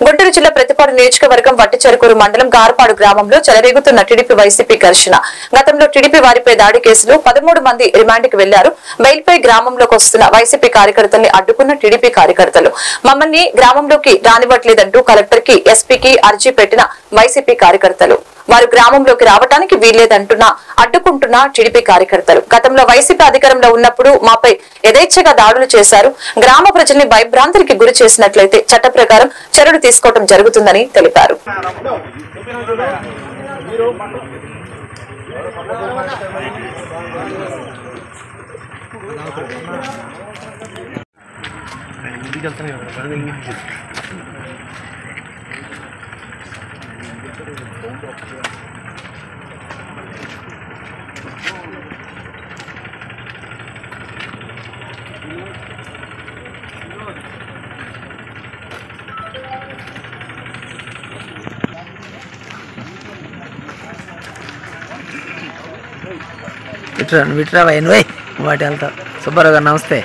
గుంటూరు జిల్లా ప్రతిపాడు నియోజకవర్గం వట్టిచెరుకూరు మండలం గారపాడు గ్రామంలో చెలరేగుతున్న టీడీపీ వైసీపీ ఘర్షణ. గతంలో టీడీపీ వారిపై దాడి కేసులో 13 మంది రిమాండ్కి వెళ్లారు. బెయిల్పై గ్రామంలోకి వస్తున్న వైసీపీ కార్యకర్తల్ని అడ్డుకున్న టీడీపీ కార్యకర్తలు మమ్మల్ని గ్రామంలోకి రానివ్వట్లేదంటూ కలెక్టర్ కి, ఎస్పీకి అర్జీ పెట్టిన వైసీపీ కార్యకర్తలు వారు గ్రామంలోకి రావడానికి వీల్లేదంటున్నా అడ్డుకుంటున్న టీడీపీ కార్యకర్తలు గతంలో వైసీపీ అధికారంలో ఉన్నప్పుడు మాపై యథేచ్ఛగా దాడులు చేశారు. గ్రామ ప్రజల్ని భయభ్రాంతికి గురి చేసినట్లయితే చట్ట ప్రకారం చర్యలు తీసుకోవడం జరుగుతుందని తెలిపారు. విట్రా ఎన్వై వాటి వెళ్తా సుబ్బారావు గారు నమస్తే.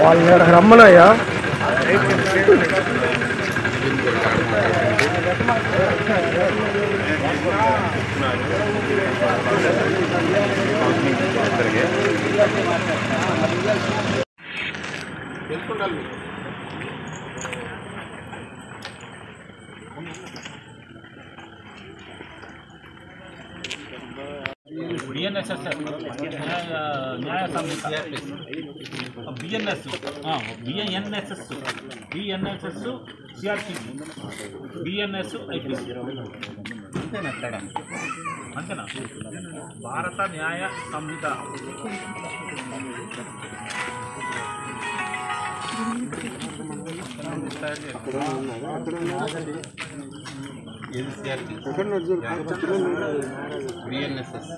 వాళ్ళు రమ్మనయ్యా BNSS న్యాయ సంహిత BNSS CRPC BNS IPC అంతేనా భారత న్యాయ సంహిత BNSS